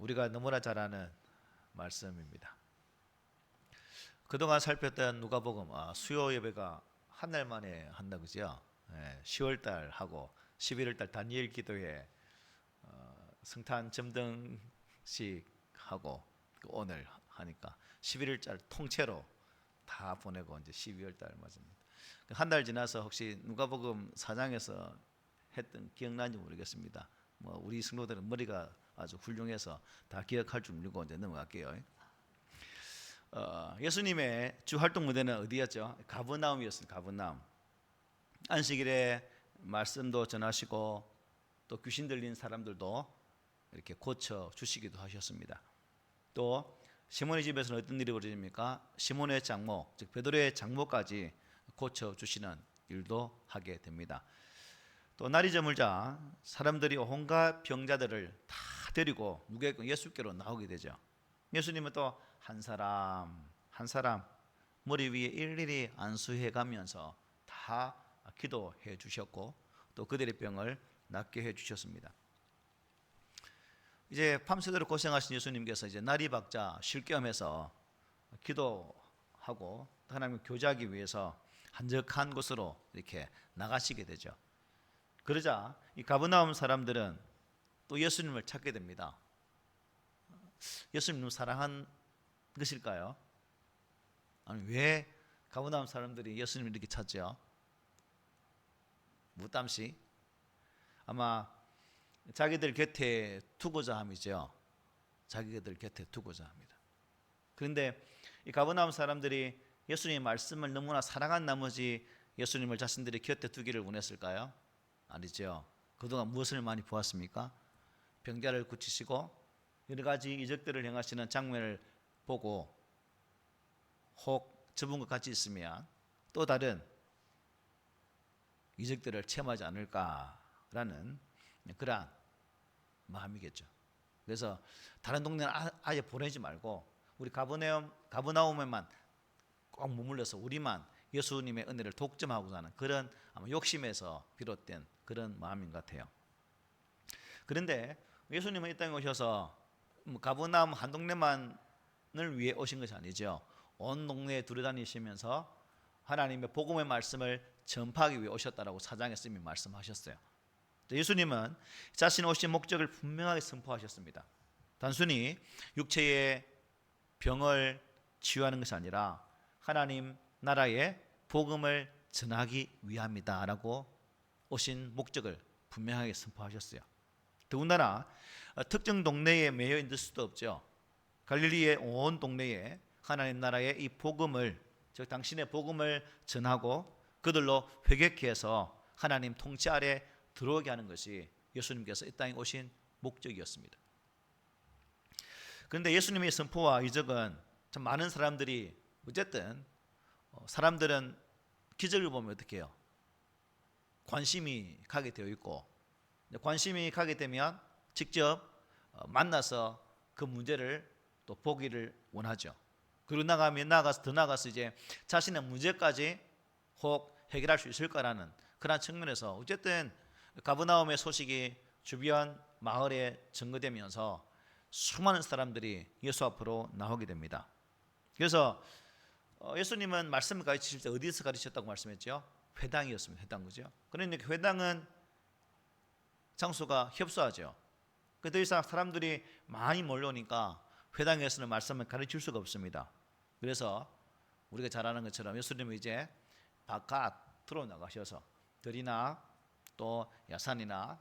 우리가 너무나 잘 아는 말씀입니다. 그동안 살폈던 누가복음 수요 예배가 한 달 만에 한다 그죠? 10월 달 하고 11월 달 다니엘 기도회 성탄 점등식 하고 오늘 하니까 11월 달 통째로 다 보내고 이제 12월 달 맞습니다. 한 달 지나서 혹시 누가복음 4장에서 했던 기억나는지 모르겠습니다. 뭐 우리 성도들은 머리가 아주 훌륭해서 다 기억할 줄 믿고 이제 넘어갈게요. 예수님의 주 활동 무대는 어디였죠? 가버나움이었습니다. 가버나움. 안식일에 말씀도 전하시고 또 귀신 들린 사람들도 이렇게 고쳐 주시기도 하셨습니다. 또 시몬의 집에서는 어떤 일이 벌어집니까? 시몬의 장모, 즉 베드로의 장모까지 고쳐 주시는 일도 하게 됩니다. 또 날이 저물자 사람들이 온갖 병자들을 다 데리고 예수께로 나오게 되죠. 예수님은 또 한 사람 머리 위에 일일이 안수해 가면서 다 기도해 주셨고 또 그들의 병을 낫게 해 주셨습니다. 이제 밤새도록 고생하신 예수님께서 이제 날이 밝자 쉴 겸해서 기도하고 하나님과 교제하기 위해서 한적한 곳으로 이렇게 나가시게 되죠. 그러자 이 가버나움 사람들은 또 예수님을 찾게 됩니다. 예수님을 사랑한 것일까요? 아니 왜 가버나움 사람들이 예수님을 이렇게 찾죠? 무땀시 아마 자기들 곁에 두고자 함이죠. 자기들 곁에 두고자 합니다. 그런데 이 가버나움 사람들이 예수님의 말씀을 너무나 사랑한 나머지 예수님을 자신들의 곁에 두기를 원했을까요? 아니죠. 그동안 무엇을 많이 보았습니까? 병자를 고치시고 여러 가지 이적들을 행하시는 장면을 보고 혹 저분과 같이 있으면 또 다른 이적들을 체험하지 않을까라는 그러한 마음이겠죠. 그래서 다른 동네는 아예 보내지 말고 우리 가버나움에만 꼭 머물러서 우리만 예수님의 은혜를 독점하고자 하는 그런 아마 욕심에서 비롯된 그런 마음인 것 같아요. 그런데 예수님은 이 땅에 오셔서 가버나움 한 동네만을 위해 오신 것이 아니죠. 온 동네에 두루다니시면서 하나님의 복음의 말씀을 전파하기 위해 오셨다라고 사장에서 이미 말씀하셨어요. 예수님은 자신이 오신 목적을 분명하게 선포하셨습니다. 단순히 육체의 병을 치유하는 것이 아니라 하나님 나라의 복음을 전하기 위함이다라고 오신 목적을 분명하게 선포하셨어요. 더군다나 특정 동네에 매여 있을 수도 없죠. 갈릴리의 온 동네에 하나님 나라의 이 복음을, 즉 당신의 복음을 전하고 그들로 회개케 해서 하나님 통치 아래 들어오게 하는 것이 예수님께서 이 땅에 오신 목적이었습니다. 그런데 예수님의 선포와 이적은 참 많은 사람들이 어쨌든 사람들은 기적을 보면 어떻게 해요? 관심이 가게 되어 있고 관심이 가게 되면 직접 만나서 그 문제를 또 보기를 원하죠. 그리고 더 나아가서 이제 자신의 문제까지 혹 해결할 수 있을까라는 그런 측면에서 어쨌든 가버나움의 소식이 주변 마을에 전거되면서 수많은 사람들이 예수 앞으로 나오게 됩니다. 그래서 예수님은 말씀을 가르치실 때 어디서 가르치셨다고 말씀했죠? 회당이었습니다. 회당, 그죠? 그러니까 회당은 장소가 협소하죠. 더 이상 사람들이 많이 몰려오니까 회당에서는 말씀을 가르칠 수가 없습니다. 그래서 우리가 잘 아는 것처럼 예수님은 이제 바깥으로 나가셔서 들이나 또 야산이나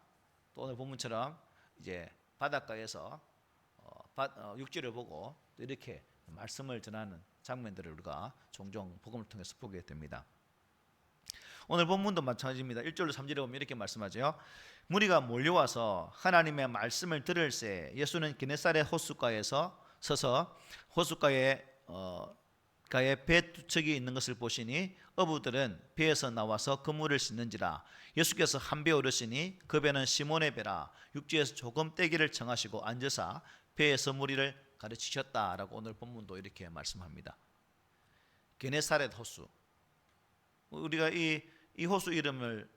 또 오늘 본문처럼 이제 바닷가에서 육지를 보고 또 이렇게 말씀을 전하는 장면들을 우리가 종종 복음을 통해서 보게 됩니다. 오늘 본문도 마찬가지입니다. 1절로 3절에 보면 이렇게 말씀하죠. 무리가 몰려와서 하나님의 말씀을 들을새 예수는 게네사렛 호숫가에서 서서 호숫가에 배 두 척이 있는 것을 보시니 어부들은 배에서 나와서 그물을 씻는지라. 예수께서 한 배에 오르시니 그 배는 시몬의 배라. 육지에서 조금 떼기를 청하시고 앉으사 배에서 무리를 가르치셨다라고 오늘 본문도 이렇게 말씀합니다. 게네사렛 호수. 우리가 이 호수 이름을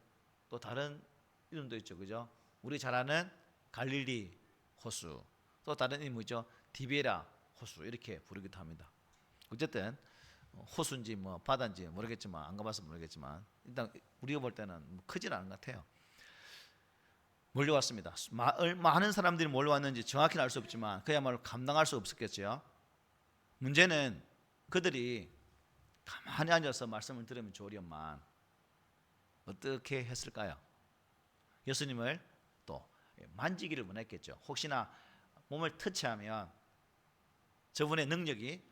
또 다른 이름도 있죠, 그죠? 우리 잘 아는 갈릴리 호수, 또 다른 이름이 뭐죠? 디베라 호수 이렇게 부르기도 합니다. 어쨌든 호수인지 뭐 바다인지 모르겠지만 안 가봐서 모르겠지만 일단 우리가 볼 때는 뭐 크진 않은 것 같아요. 몰려왔습니다. 많은 사람들이 몰려왔는지 정확히는 알 수 없지만 그야말로 감당할 수 없었겠죠. 문제는 그들이 가만히 앉아서 말씀을 들으면 좋으련만 어떻게 했을까요? 예수님을 또 만지기를 원했겠죠. 혹시나 몸을 터치하면 저분의 능력이,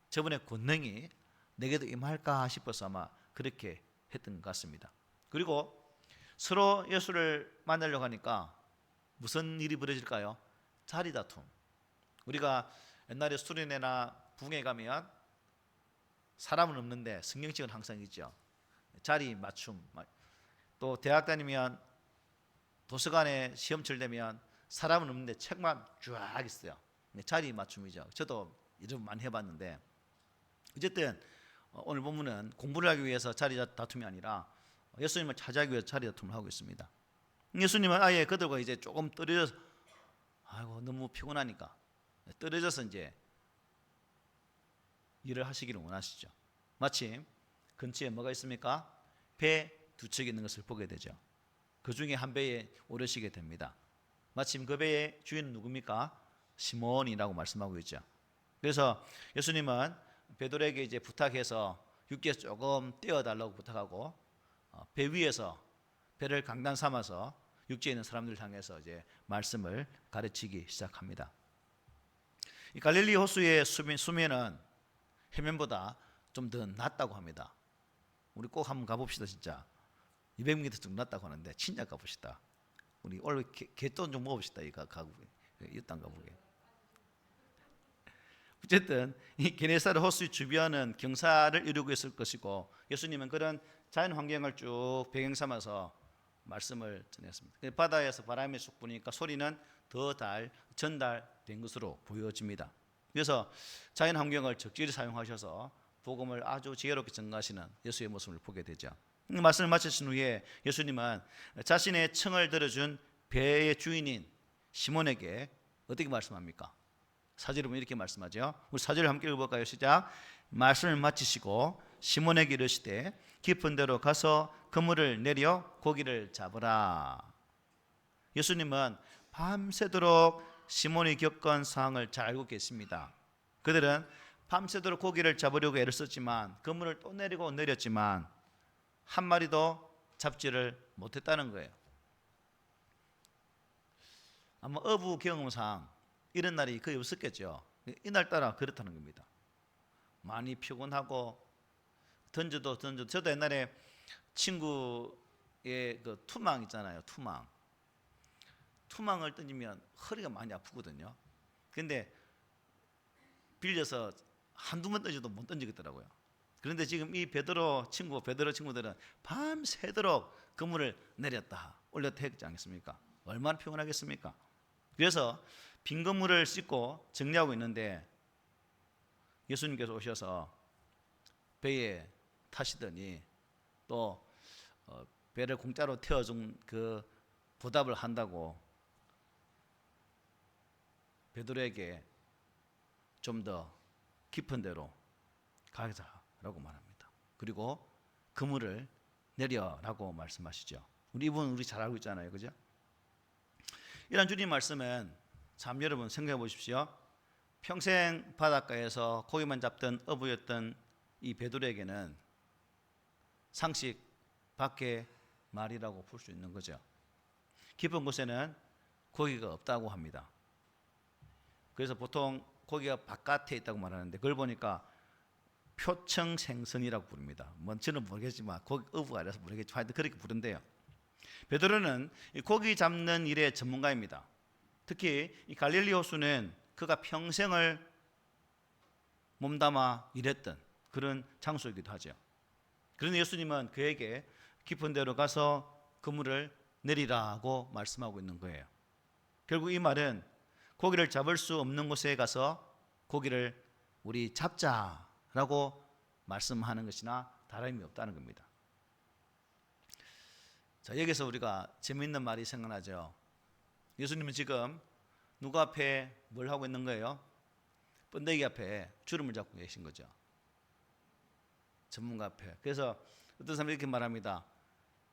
저분의 권능이 내게도 임할까 싶어서 아마 그렇게 했던 것 같습니다. 그리고 서로 예수를 만나려고 하니까 무슨 일이 벌어질까요? 자리 다툼. 우리가 옛날에 수련회나 붕에 가면 사람은 없는데 성경책은 항상 있죠. 자리 맞춤. 또 대학 다니면 도서관에 시험칠 되면 사람은 없는데 책만 쫙 있어요. 자리 맞춤이죠. 저도 이런 많이 해봤는데 어쨌든 오늘 본문은 공부를 하기 위해서 자리 다툼이 아니라 예수님을 찾아가기 위해서 자리 다툼을 하고 있습니다. 예수님은 아예 그들과 이제 조금 떨어져서 아이고 너무 피곤하니까 떨어져서 이제 일을 하시기를 원하시죠. 마침 근처에 뭐가 있습니까? 배 두 척이 있는 것을 보게 되죠. 그 중에 한 배에 오르시게 됩니다. 마침 그 배의 주인은 누굽니까? 시몬이라고 말씀하고 있죠. 그래서 예수님은 베드로에게 이제 부탁해서 육지에서 조금 떼어달라고 부탁하고 배 위에서 배를 강단 삼아서 육지에 있는 사람들을 향해서 이제 말씀을 가르치기 시작합니다. 이 갈릴리 호수의 수면은 해면보다 좀 더 낮다고 합니다. 우리 꼭 한번 가봅시다. 진짜 200m 정도 낮다고 하는데 진짜 가봅시다. 우리 오늘 개돈 좀 먹읍시다. 이 땅 가보게. 어쨌든 이 게네사렛 호수 주변은 경사를 이루고 있을 것이고 예수님은 그런 자연 환경을 쭉 배경 삼아서 말씀을 전했습니다. 바다에서 바람이 쑥 부니까 소리는 더 전달된 것으로 보여집니다. 그래서 자연 환경을 적절히 사용하셔서 복음을 아주 지혜롭게 전가하시는 예수의 모습을 보게 되죠. 말씀을 마치신 후에 예수님은 자신의 청을 들어준 배의 주인인 시몬에게 어떻게 말씀합니까? 4절에 보면 이렇게 말씀하죠. 우리 4절을 함께 읽어볼까요? 시작. 말씀을 마치시고 시몬에게 이르시되 깊은 데로 가서 그물을 내려 고기를 잡으라. 예수님은 밤새도록 시몬이 겪은 상황을 잘 알고 계십니다. 그들은 밤새도록 고기를 잡으려고 애를 썼지만 그물을 또 내리고 내렸지만 한 마리도 잡지를 못했다는 거예요. 아마 어부 경험상 이런 날이 거의 없었겠죠. 이날따라 그렇다는 겁니다. 많이 피곤하고 던져도 저도 옛날에 친구의 그 투망 있잖아요. 투망을 던지면 허리가 많이 아프거든요. 근데 빌려서 한두 번 던져도 못 던지겠더라고요. 그런데 지금 이 베드로 친구들은 밤새도록 그물을 내렸다 올렸다 했지 않겠습니까? 얼마나 피곤하겠습니까? 그래서 빈 그물을 씻고 정리하고 있는데 예수님께서 오셔서 배에 타시더니 또 배를 공짜로 태워준 그 보답을 한다고 베드로에게 좀 더 깊은 데로 가자라고 말합니다. 그리고 그물을 내려라고 말씀하시죠. 우리 잘 알고 있잖아요. 그죠? 이런 주님 말씀은 참 여러분 생각해 보십시오. 평생 바닷가에서 고기만 잡던 어부였던 이 베드로에게는 상식 밖의 말이라고 볼 수 있는 거죠. 깊은 곳에는 고기가 없다고 합니다. 그래서 보통 고기가 바깥에 있다고 말하는데 그걸 보니까 표청생선이라고 부릅니다. 뭐 저는 모르겠지만 어부가 아니라서 모르겠지만 하여튼 그렇게 부른대요. 베드로는 고기 잡는 일의 전문가입니다. 특히 이 갈릴리 호수는 그가 평생을 몸담아 일했던 그런 장소이기도 하죠. 그런데 예수님은 그에게 깊은 데로 가서 그물을 내리라고 말씀하고 있는 거예요. 결국 이 말은 고기를 잡을 수 없는 곳에 가서 고기를 우리 잡자라고 말씀하는 것이나 다름이 없다는 겁니다. 자, 여기서 우리가 재미있는 말이 생각나죠. 예수님은 지금 누구 앞에 뭘 하고 있는 거예요? 번데기 앞에 주름을 잡고 계신 거죠. 전문가 앞에. 그래서 어떤 사람이 이렇게 말합니다.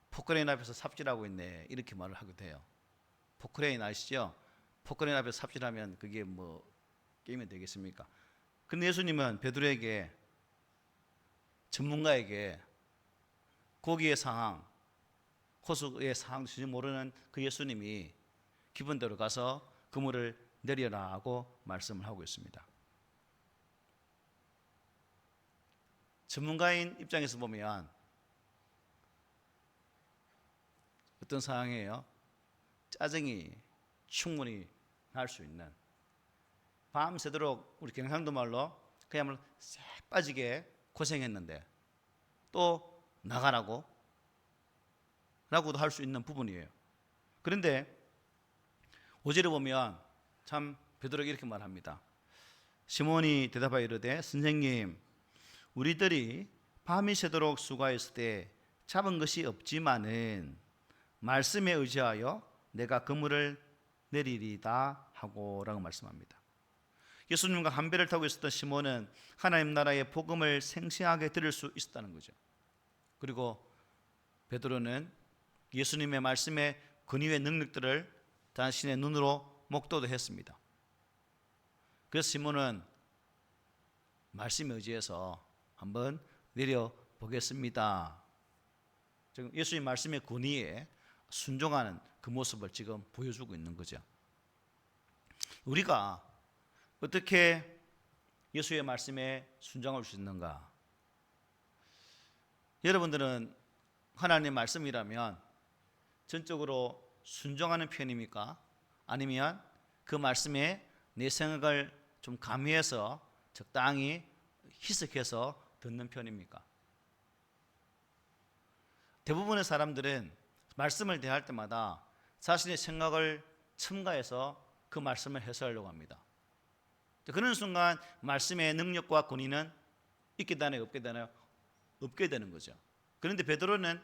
포크레인 앞에서 삽질하고 있네. 이렇게 말을 하게 돼요. 포크레인 아시죠? 포크레인 앞에서 삽질하면 그게 뭐 게임이 되겠습니까? 근데 예수님은 베드로에게, 전문가에게 고기의 상황, 호수의 상황 전혀 모르는 그 예수님이 기분대로 가서 그물을 내려라 하고 말씀을 하고 있습니다. 전문가인 입장에서 보면 어떤 상황이에요? 짜증이 충분히 날 수 있는, 밤새도록 우리 경상도 말로 그야말로 쎄 빠지게 고생했는데 또 나가라고 라고도 할 수 있는 부분이에요. 그런데 5절에 보면 참 베드로가 이렇게 말합니다. 시몬이 대답하여 이르되 선생님, 우리들이 밤이 새도록 수고하였을 때 잡은 것이 없지만은 말씀에 의지하여 내가 그물을 내리리다 하고 라고 말씀합니다. 예수님과 한 배를 타고 있었던 시몬은 하나님 나라의 복음을 생생하게 들을 수 있었다는 거죠. 그리고 베드로는 예수님의 말씀의 권위의 능력들을 자신의 눈으로 목도도 했습니다. 그래서 시몬은 말씀에 의지해서 한번 내려보겠습니다. 지금 예수님 말씀의 권위에 순종하는 그 모습을 지금 보여주고 있는 거죠. 우리가 어떻게 예수의 말씀에 순종할 수 있는가? 여러분들은 하나님의 말씀이라면 전적으로 순종하는 편입니까? 아니면 그 말씀에 내 생각을 좀 가미해서 적당히 희석해서 듣는 편입니까? 대부분의 사람들은 말씀을 대할 때마다 자신의 생각을 첨가해서 그 말씀을 해석하려고 합니다. 그런 순간 말씀의 능력과 권위는 있게 되나요? 없게 되나요? 없게 되는 거죠. 그런데 베드로는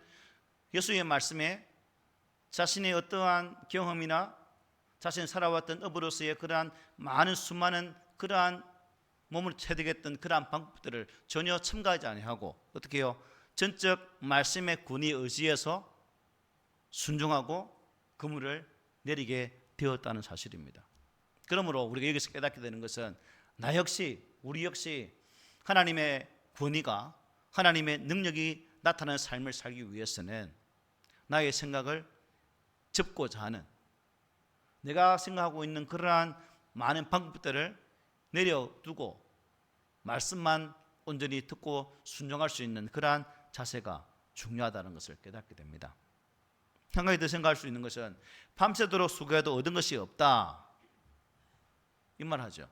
예수의 말씀에 자신의 어떠한 경험이나 자신이 살아왔던 업으로서의 그러한 많은 수많은 그러한 몸을 체득했던 그러한 방법들을 전혀 첨가하지 아니하고 어떻게 해요? 전적 말씀의 권위에 의지해서 순종하고 그물을 내리게 되었다는 사실입니다. 그러므로 우리가 여기서 깨닫게 되는 것은 나 역시, 우리 역시 하나님의 권위가, 하나님의 능력이 나타나는 삶을 살기 위해서는 나의 생각을 접고자 하는, 내가 생각하고 있는 그러한 많은 방법들을 내려두고 말씀만 온전히 듣고 순종할 수 있는 그러한 자세가 중요하다는 것을 깨닫게 됩니다. 한 가지 더 생각할 수 있는 것은 밤새도록 수고해도 얻은 것이 없다, 이 말하죠.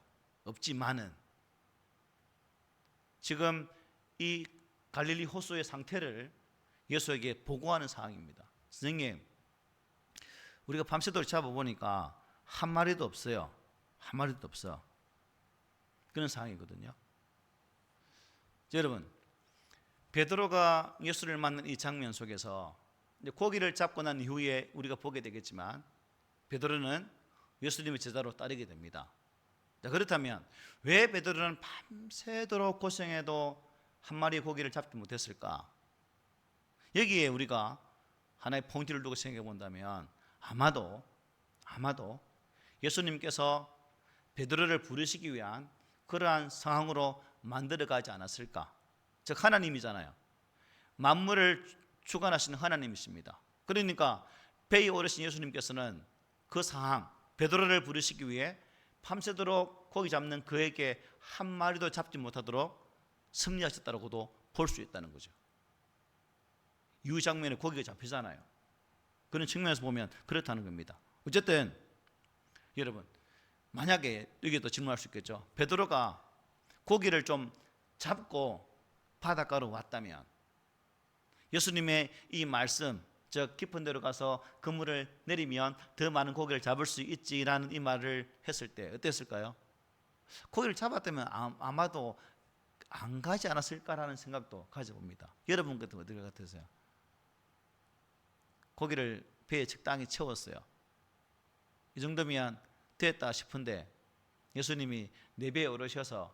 없지만은 지금 이 갈릴리 호수의 상태를 예수에게 보고하는 상황입니다. 선생님, 우리가 밤새도록 잡아보니까 한 마리도 없어요. 한 마리도 없어. 그런 상황이거든요. 여러분, 베드로가 예수를 만난 이 장면 속에서 이제 고기를 잡고 난 이후에 우리가 보게 되겠지만 베드로는 예수님의 제자로 따르게 됩니다. 자, 그렇다면 왜 베드로는 밤새도록 고생해도 한 마리의 고기를 잡지 못했을까? 여기에 우리가 하나의 포인트를 두고 생각해 본다면 아마도 예수님께서 베드로를 부르시기 위한 그러한 상황으로 만들어가지 않았을까? 즉 하나님이잖아요. 만물을 주관하시는 하나님이십니다. 그러니까 배에 오르신 예수님께서는 그 상황, 베드로를 부르시기 위해 밤새도록 고기 잡는 그에게 한 마리도 잡지 못하도록 섭리하셨다고도 볼 수 있다는 거죠. 이후 장면에 고기가 잡히잖아요. 그런 측면에서 보면 그렇다는 겁니다. 어쨌든 여러분, 만약에 여기도 질문할 수 있겠죠. 베드로가 고기를 좀 잡고 바닷가로 왔다면 예수님의 이 말씀, 즉 깊은 데로 가서 그물을 내리면 더 많은 고기를 잡을 수 있지라는 이 말을 했을 때 어땠을까요? 고기를 잡았다면 아마도 안 가지 않았을까라는 생각도 가져봅니다. 여러분 같은 어떨 것 같으세요? 고기를 배에 적당히 채웠어요. 이 정도면 됐다 싶은데 예수님이 내 배에 오르셔서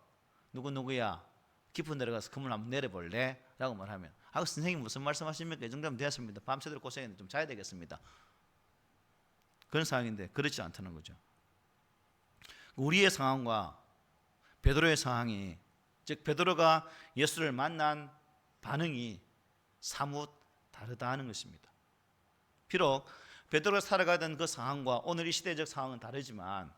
누구누구야 깊은 데로 가서 그물 한번 내려볼래? 라고 말하면 선생님 무슨 말씀하십니까? 이 정도면 되었습니다. 밤새도록 고생했는데 좀 자야 되겠습니다. 그런 상황인데 그렇지 않다는 거죠. 우리의 상황과 베드로의 상황이, 즉 베드로가 예수를 만난 반응이 사뭇 다르다는 것입니다. 비록 베드로가 살아가던 그 상황과 오늘 이 시대적 상황은 다르지만,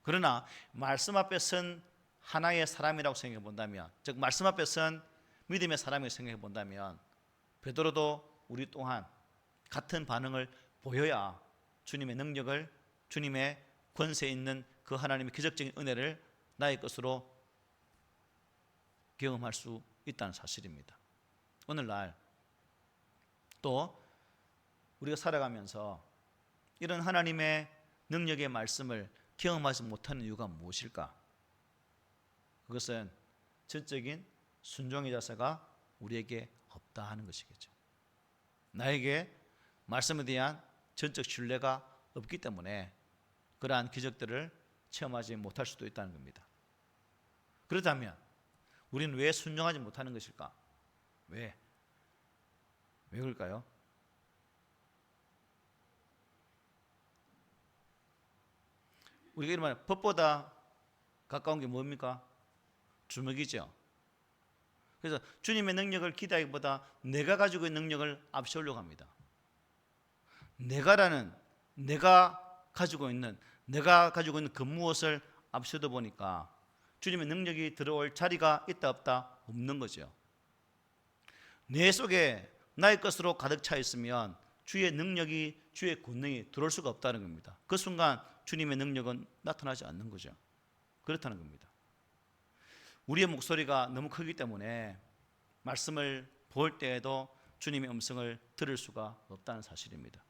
그러나 말씀 앞에 선 하나의 사람이라고 생각해 본다면, 즉 말씀 앞에 선 믿음의 사람이라고 생각해 본다면, 베드로도 우리 또한 같은 반응을 보여야 주님의 능력을, 주님의 권세 있는 그 하나님의 기적적인 은혜를 나의 것으로 경험할 수 있다는 사실입니다. 오늘날 또 우리가 살아가면서 이런 하나님의 능력의 말씀을 경험하지 못하는 이유가 무엇일까? 그것은 전적인 순종의 자세가 우리에게 없다 하는 것이겠죠. 나에게 말씀에 대한 전적 신뢰가 없기 때문에 그러한 기적들을 체험하지 못할 수도 있다는 겁니다. 그렇다면 우리는 왜 순종하지 못하는 것일까? 왜 그럴까요? 우리가 이런 말, 법보다 가까운 게 뭡니까? 주먹이죠. 그래서 주님의 능력을 기대하기보다 내가 가지고 있는 능력을 앞세우려고 합니다. 내가 가지고 있는 그 무엇을 앞세우다 보니까 주님의 능력이 들어올 자리가 있다 없다? 없는 거죠. 내 속에 나의 것으로 가득 차 있으면 주의 능력이, 주의 권능이 들어올 수가 없다는 겁니다. 그 순간 주님의 능력은 나타나지 않는 거죠. 그렇다는 겁니다. 우리의 목소리가 너무 크기 때문에 말씀을 볼 때에도 주님의 음성을 들을 수가 없다는 사실입니다.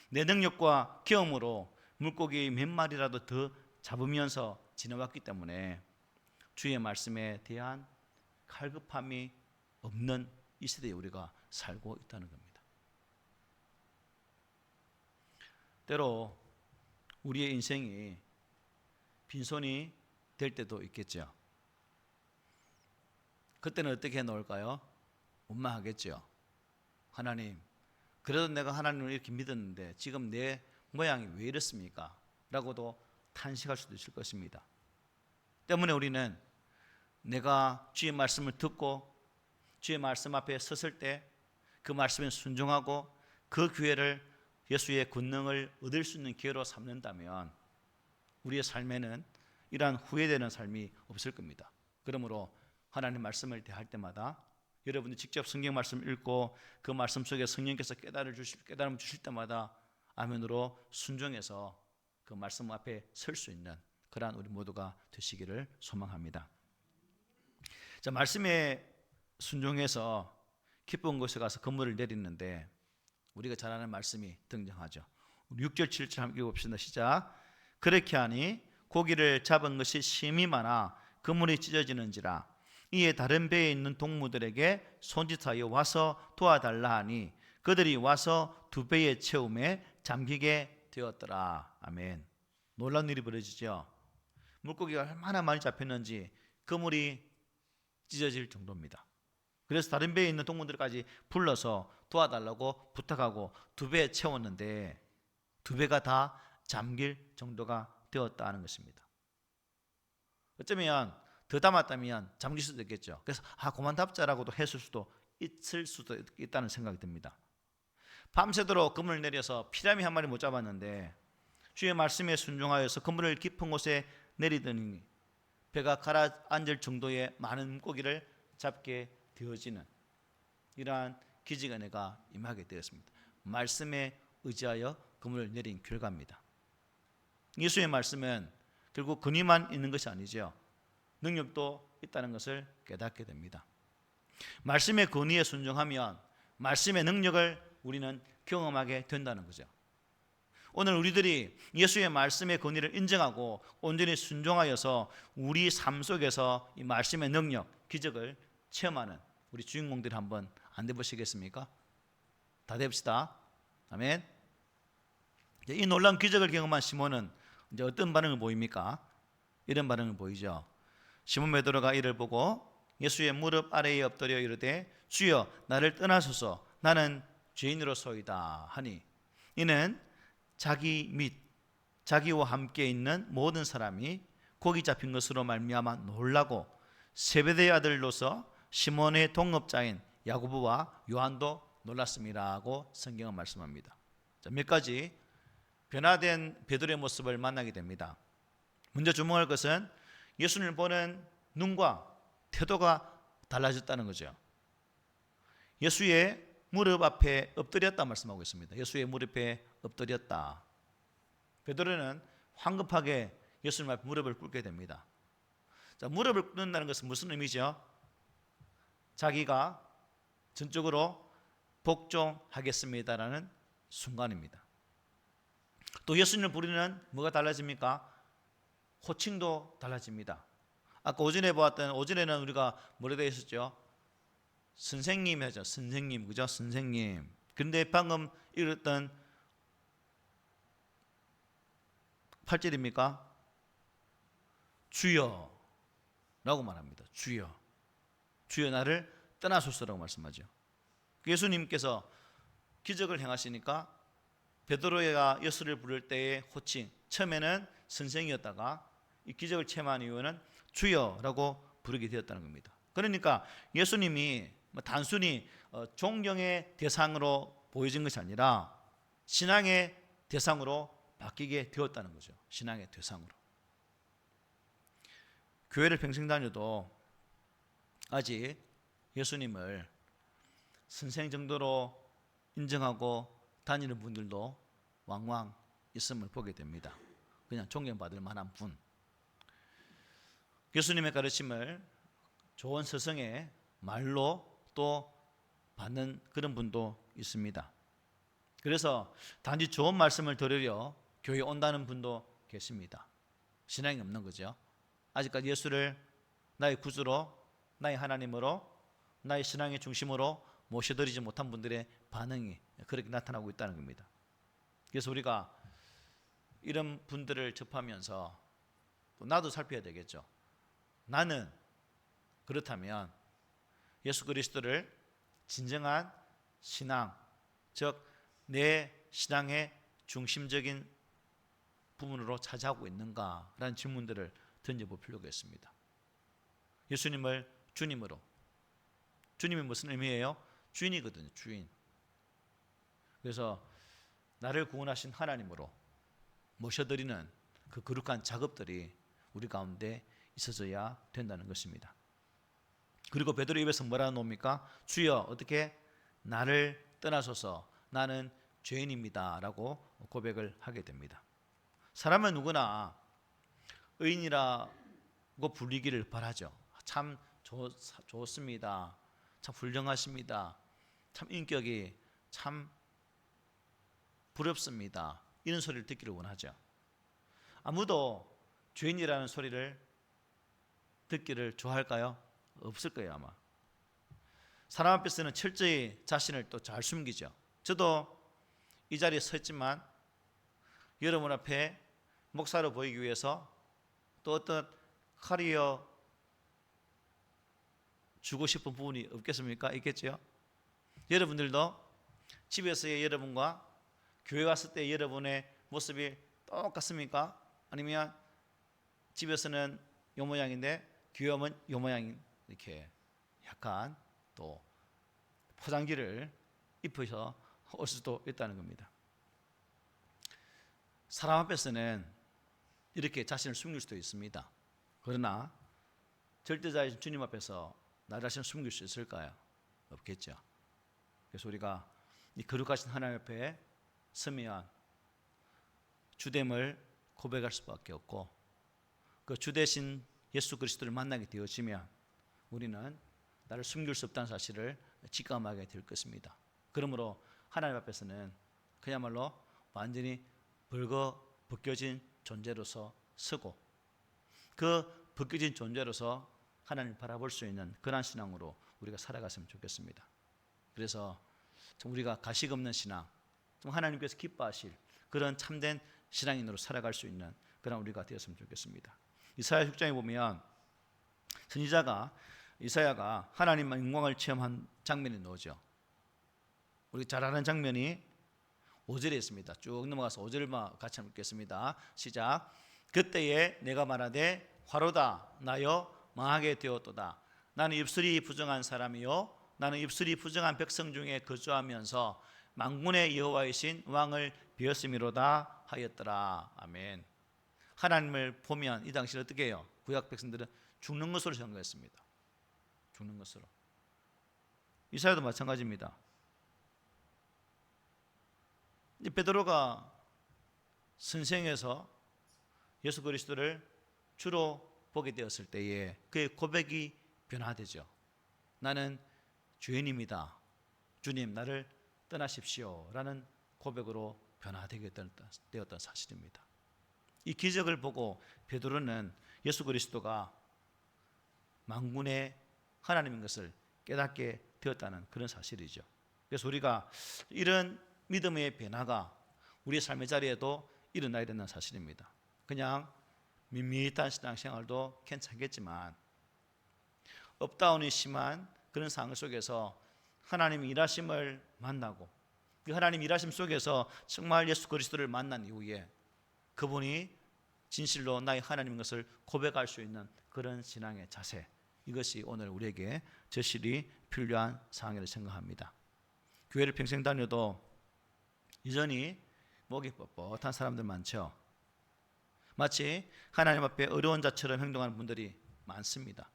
내 능력과 경험으로 물고기 몇 마리라도 더 잡으면서 지내왔기 때문에 주의 말씀에 대한 갈급함이 없는 이 시대에 우리가 살고 있다는 겁니다. 때로 우리의 인생이 빈손이 될 때도 있겠죠. 그때는 어떻게 해놓을까요? 원망하겠죠. 하나님, 그래도 내가 하나님을 이렇게 믿었는데 지금 내 모양이 왜 이렇습니까? 라고도 탄식할 수도 있을 것입니다. 때문에 우리는 내가 주의 말씀을 듣고 주의 말씀 앞에 섰을 때 그 말씀에 순종하고 그 기회를, 예수의 권능을 얻을 수 있는 기회로 삼는다면 우리의 삶에는 이러한 후회되는 삶이 없을 겁니다. 그러므로 하나님 말씀을 대할 때마다 여러분이 직접 성경 말씀을 읽고 그 말씀 속에 성령께서 깨달음 주실 때마다 아멘으로 순종해서 그 말씀 앞에 설 수 있는 그러한 우리 모두가 되시기를 소망합니다. 자, 말씀에 순종해서 기쁜 곳에 가서 건물을 내리는데 우리가 잘 아는 말씀이 등장하죠. 6절 7절 함께 봅시다. 시작. 그렇게 하니 고기를 잡은 것이 심히 많아 그물이 찢어지는지라. 이에 다른 배에 있는 동무들에게 손짓하여 와서 도와달라 하니 그들이 와서 두 배의 채움에 잠기게 되었더라. 아멘. 놀라운 일이 벌어지죠. 물고기가 얼마나 많이 잡혔는지 그물이 찢어질 정도입니다. 그래서 다른 배에 있는 동무들까지 불러서 도와달라고 부탁하고 두 배에 채웠는데 두 배가 다 잠길 정도가 되었다는 것입니다. 어쩌면 더 담았다면 잠길 수도 있겠죠. 그래서 그만 답자라고도 했을 수도 있다는 생각이 듭니다. 밤새도록 그물을 내려서 피라미 한 마리 못 잡았는데 주의 말씀에 순종하여서 그물을 깊은 곳에 내리더니 배가 가라앉을 정도의 많은 물고기를 잡게 되어지는 이러한 기적의 은혜가 임하게 되었습니다. 말씀에 의지하여 그물을 내린 결과입니다. 예수의 말씀은 결국 근위만 있는 것이 아니죠. 능력도 있다는 것을 깨닫게 됩니다. 말씀의 권위에 순종하면 말씀의 능력을 우리는 경험하게 된다는 거죠. 오늘 우리들이 예수의 말씀의 권위를 인정하고 온전히 순종하여서 우리 삶 속에서 이 말씀의 능력, 기적을 체험하는 우리 주인공들이 한번 안 돼보시겠습니까? 다 됩시다. 아멘. 이 놀라운 기적을 경험한 시몬은 이제 어떤 반응을 보입니까? 이런 반응을 보이죠. 시몬 베드로가 이를 보고 예수의 무릎 아래에 엎드려 이르되 주여 나를 떠나소서 나는 죄인으로소이다 하니 이는 자기 및 자기와 함께 있는 모든 사람이 고기 잡힌 것으로 말미암아 놀라고 세베대의 아들로서 시몬의 동업자인 야고보와 요한도 놀랐음이라고 성경은 말씀합니다. 몇 가지 변화된 베드로의 모습을 만나게 됩니다. 먼저 주목할 것은 예수님을 보는 눈과 태도가 달라졌다는 거죠. 예수의 무릎 앞에 엎드렸다 말씀하고 있습니다. 예수의 무릎에 엎드렸다. 베드로는 황급하게 예수님 앞에 무릎을 꿇게 됩니다. 자, 무릎을 꿇는다는 것은 무슨 의미죠? 자기가 전적으로 복종하겠습니다라는 순간입니다. 또 예수님을 부르는 뭐가 달라집니까? 호칭도 달라집니다. 아까 오전에는 우리가 뭐라 되어 있었죠? 선생님 하죠. 선생님, 그죠? 선생님. 그런데 방금 읽었던 8절입니까? 주여 라고 말합니다. 주여. 주여 나를 떠나소서라고 말씀하죠. 예수님께서 기적을 행하시니까 베드로가 예수를 부를 때의 호칭, 처음에는 선생이었다가 이 기적을 체험한 이유는 주여라고 부르게 되었다는 겁니다. 그러니까 예수님이 단순히 존경의 대상으로 보여진 것이 아니라 신앙의 대상으로 바뀌게 되었다는 거죠. 신앙의 대상으로. 교회를 평생 다녀도 아직 예수님을 선생 정도로 인정하고 다니는 분들도 왕왕 있음을 보게 됩니다. 그냥 존경받을 만한 분. 예수님의 가르침을 좋은 서성의 말로 또 받는 그런 분도 있습니다. 그래서 단지 좋은 말씀을 들으려 교회에 온다는 분도 계십니다. 신앙이 없는 거죠. 아직까지 예수를 나의 구주로, 나의 하나님으로, 나의 신앙의 중심으로 모셔드리지 못한 분들의 반응이 그렇게 나타나고 있다는 겁니다. 그래서 우리가 이런 분들을 접하면서 또 나도 살펴야 되겠죠. 나는 그렇다면 예수 그리스도를 진정한 신앙, 즉 내 신앙의 중심적인 부분으로 차지하고 있는가라는 질문들을 던져볼 필요가 있습니다. 예수님을 주님으로. 주님이 무슨 의미예요? 주인이거든요. 주인. 그래서 나를 구원하신 하나님으로 모셔드리는 그 거룩한 작업들이 우리 가운데 있어져야 된다는 것입니다. 그리고 베드로 입에서 뭐라 나옵니까? 주여 어떻게 나를 떠나소서 나는 죄인입니다 라고 고백을 하게 됩니다. 사람은 누구나 의인이라고 불리기를 바라죠. 참 좋습니다. 참 훌륭하십니다. 참 인격이 참 부럽습니다. 이런 소리를 듣기를 원하죠. 아무도 죄인이라는 소리를 듣기를 좋아할까요? 없을 거예요 아마. 사람 앞에서는 철저히 자신을 또 잘 숨기죠. 저도 이 자리에 서 있지만 여러분 앞에 목사로 보이기 위해서 또 어떤 커리어 주고 싶은 부분이 없겠습니까? 있겠죠? 여러분들도 집에서의 여러분과 교회 갔을 때 여러분의 모습이 똑같습니까? 아니면 집에서는 요 모양인데 교회 오면 요 모양인 이렇게 약간 또 포장지를 입혀서 올 수도 있다는 겁니다. 사람 앞에서는 이렇게 자신을 숨길 수도 있습니다. 그러나 절대자이신 주님 앞에서 나 자신을 숨길 수 있을까요? 없겠죠. 그래서 우리가 이 거룩하신 하나님 앞에 서면 주됨을 고백할 수밖에 없고 그 주되신 예수 그리스도를 만나게 되어지면 우리는 나를 숨길 수 없다는 사실을 직감하게 될 것입니다. 그러므로 하나님 앞에서는 그야말로 완전히 벗겨진 존재로서 서고 그 벗겨진 존재로서 하나님을 바라볼 수 있는 그런 신앙으로 우리가 살아갔으면 좋겠습니다. 그래서 좀 우리가 가식 없는 신앙, 좀 하나님께서 기뻐하실 그런 참된 신앙인으로 살아갈 수 있는 그런 우리가 되었으면 좋겠습니다. 이사야 6장에 보면 선지자가 이사야가 하나님의 영광을 체험한 장면이 나오죠. 우리 잘 아는 장면이 5절에 있습니다. 쭉 넘어가서 5절만 같이 한번 읽겠습니다. 시작. 그때에 내가 말하되 화로다 나여 망하게 되었도다. 나는 입술이 부정한 사람이요 나는 입술이 부정한 백성 중에 거주하면서 만군의 여호와이신 왕을 비었음이로다 하였더라. 아멘. 하나님을 보면 이 당시 어떻게 해요? 구약 백성들은 죽는 것으로 생각했습니다. 죽는 것으로. 이사야도 마찬가지입니다. 베드로가 선생에서 예수 그리스도를 주로 보게 되었을 때에 그의 고백이 변화되죠. 나는 죄인입니다. 주님 나를 떠나십시오 라는 고백으로 변화되게 되었던 사실입니다. 이 기적을 보고 베드로는 예수 그리스도가 만군의 하나님인 것을 깨닫게 되었다는 그런 사실이죠. 그래서 우리가 이런 믿음의 변화가 우리의 삶의 자리에도 일어나야 된다는 사실입니다. 그냥 밋밋한 신앙생활도 괜찮겠지만 업다운이 심한 그런 상황 속에서 하나님의 일하심을 만나고 그 하나님 일하심 속에서 정말 예수 그리스도를 만난 이후에 그분이 진실로 나의 하나님인 것을 고백할 수 있는 그런 신앙의 자세, 이것이 오늘 우리에게 절실히 필요한 상황이라고 생각합니다. 교회를 평생 다녀도 여전히 목이 뻣뻣한 사람들 많죠. 마치 하나님 앞에 어려운 자처럼 행동하는 분들이 많습니다.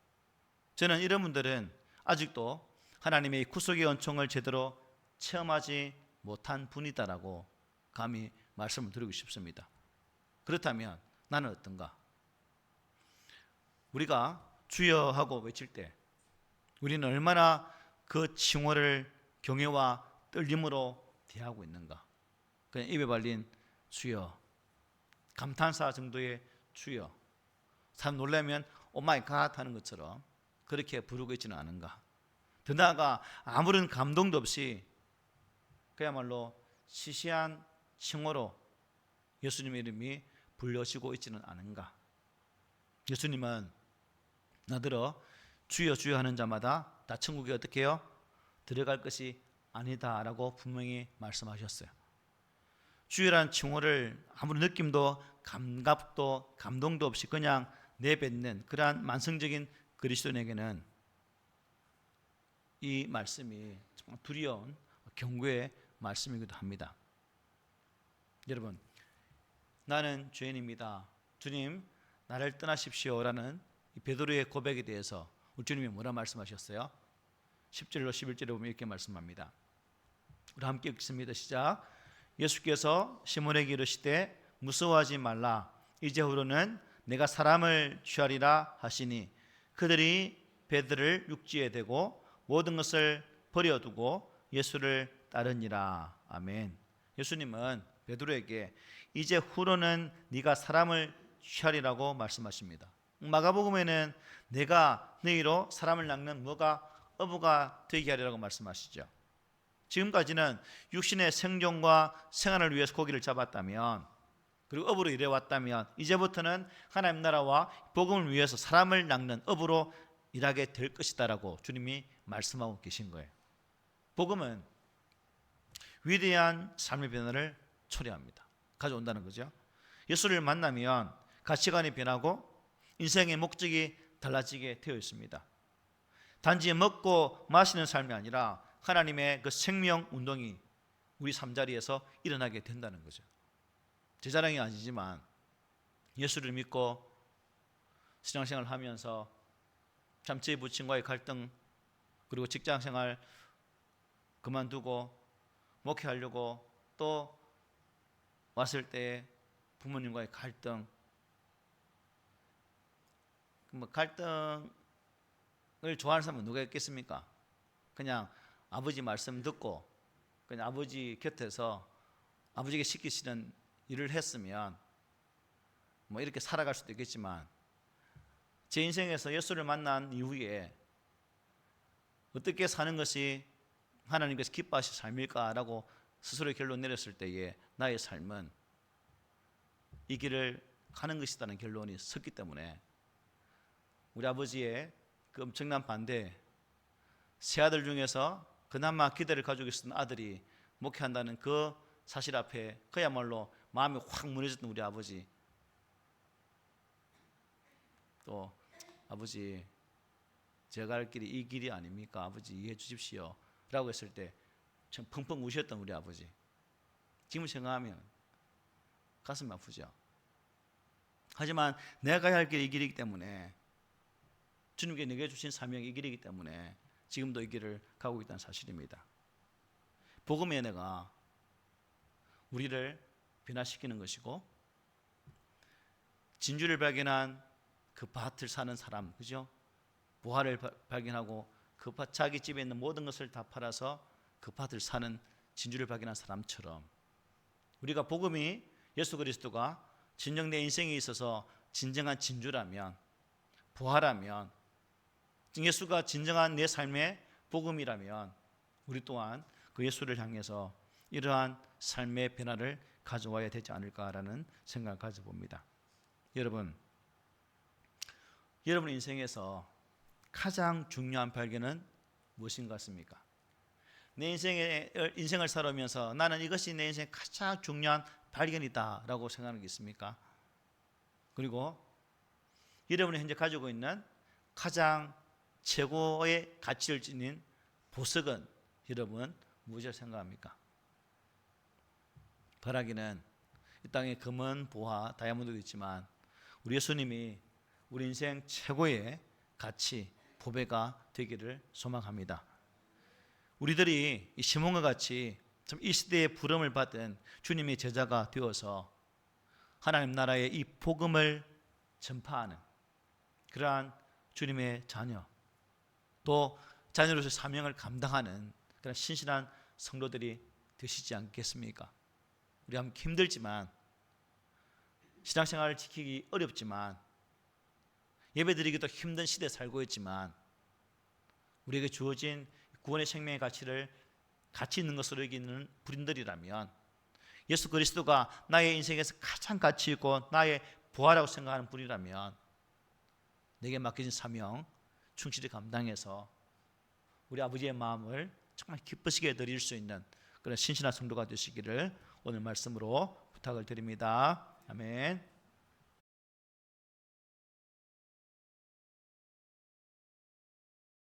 저는 이런 분들은 아직도 하나님의 구속의 은총을 제대로 체험하지 못한 분이다라고 감히 말씀을 드리고 싶습니다. 그렇다면 나는 어떤가? 우리가 주여 하고 외칠 때 우리는 얼마나 그 칭호를 경외와 떨림으로 대하고 있는가? 그냥 입에 발린 주여, 감탄사 정도의 주여, 사람 놀라면 오마이 갓 하는 것처럼 그렇게 부르고 있지는 않은가? 더 나아가 아무런 감동도 없이 그야말로 시시한 칭호로 예수님의 이름이 불려지고 있지는 않은가? 예수님은 나더러 주여 주여 하는 자마다 다 천국에 어떻게 해요? 들어갈 것이 아니다라고 분명히 말씀하셨어요. 주여라는 칭호를 아무런 느낌도 감각도 감동도 없이 그냥 내뱉는 그러한 만성적인 그리스도인에게는 이 말씀이 정말 두려운 경고의 말씀이기도 합니다. 여러분, 나는 죄인입니다. 주님, 나를 떠나십시오라는 이 베드로의 고백에 대해서 우리 주님이 뭐라 말씀하셨어요? 10절로 11절에 보면 이렇게 말씀합니다. 우리 함께 읽습니다. 시작. 예수께서 시몬에게 이르시되 무서워하지 말라. 이제후로는 내가 사람을 취하리라 하시니 그들이 베드로를 육지에 대고 모든 것을 버려두고 예수를 따르니라. 아멘. 예수님은 베드로에게 이제 후로는 네가 사람을 취하리라고 말씀하십니다. 마가복음에는 내가 너희로 사람을 낚는 뭐가 어부가 되게 하리라고 말씀하시죠. 지금까지는 육신의 생존과 생활을 위해서 고기를 잡았다면, 그리고 어부로 일해왔다면, 이제부터는 하나님 나라와 복음을 위해서 사람을 낚는 어부로 일하게 될 것이다라고 주님이 말씀하고 계신 거예요. 복음은 위대한 삶의 변화를 초래합니다. 가져온다는 거죠. 예수를 만나면 가치관이 변하고 인생의 목적이 달라지게 되어 있습니다. 단지 먹고 마시는 삶이 아니라 하나님의 그 생명 운동이 우리 삶자리에서 일어나게 된다는 거죠. 제 자랑이 아니지만 예수를 믿고 신앙생활을 하면서 잠재 부친과의 갈등, 그리고 직장생활 그만두고 목회하려고 또 왔을 때 부모님과의 갈등, 갈등을 좋아하는 사람은 누가 있겠습니까? 그냥 아버지 말씀 듣고 그냥 아버지 곁에서 아버지가 시키시는 일을 했으면 뭐 이렇게 살아갈 수도 있겠지만, 제 인생에서 예수를 만난 이후에 어떻게 사는 것이 하나님께서 기뻐하실 삶일까라고 스스로 결론 내렸을 때에 나의 삶은 이 길을 가는 것이다는 결론이 섰기 때문에 우리 아버지의 그 엄청난 반대, 세 아들 중에서 그나마 기대를 가지고 있었던 아들이 목회한다는 그 사실 앞에 그야말로 마음이 확 무너졌던 우리 아버지, 또 아버지 제가 갈 길이 이 길이 아닙니까? 아버지 이해해 주십시오 라고 했을 때 참 펑펑 우셨던 우리 아버지, 지금 생각하면 가슴이 아프죠. 하지만 내가 가야 할 길이 이 길이기 때문에, 주님께 내게 주신 사명이 이 길이기 때문에 지금도 이 길을 가고 있다는 사실입니다. 복음의 은혜가 우리를 변화시키는 것이고, 진주를 발견한 그 밭을 사는 사람, 그죠? 부활을 발견하고 그 밭, 자기 집에 있는 모든 것을 다 팔아서 그 밭을 사는 진주를 발견한 사람처럼, 우리가 복음이 예수 그리스도가 진정 내 인생에 있어서 진정한 진주라면, 부활하면, 예수가 진정한 내 삶의 복음이라면 우리 또한 그 예수를 향해서 이러한 삶의 변화를 가져와야 되지 않을까라는 생각을 가져봅니다. 여러분 인생에서 가장 중요한 발견은 무엇인 것 같습니까? 내 인생을 살아오면서 나는 이것이 내 인생의 가장 중요한 발견이다 라고 생각하는 게 있습니까? 그리고 여러분이 현재 가지고 있는 가장 최고의 가치를 지닌 보석은 여러분 무엇이라고 생각합니까? 바라기는 이 땅에 금은, 보화, 다이아몬드도 있지만 우리 예수님이 우리 인생 최고의 가치, 보배가 되기를 소망합니다. 우리들이 이 시몬과 같이 참 이 시대의 부름을 받은 주님의 제자가 되어서 하나님 나라의 이 복음을 전파하는 그러한 주님의 자녀, 또 자녀로서의 사명을 감당하는 그런 신실한 성도들이 되시지 않겠습니까? 우리 함께 힘들지만, 신앙생활을 지키기 어렵지만, 예배드리기도 힘든 시대에 살고 있지만, 우리에게 주어진 구원의 생명의 가치 있는 것으로 여기는 분들이라면, 예수 그리스도가 나의 인생에서 가장 가치 있고 나의 부활이라고 생각하는 분이라면 내게 맡겨진 사명 충실히 감당해서 우리 아버지의 마음을 정말 기쁘시게 드릴 수 있는 그런 신실한 성도가 되시기를 오늘 말씀으로 부탁을 드립니다. 아멘.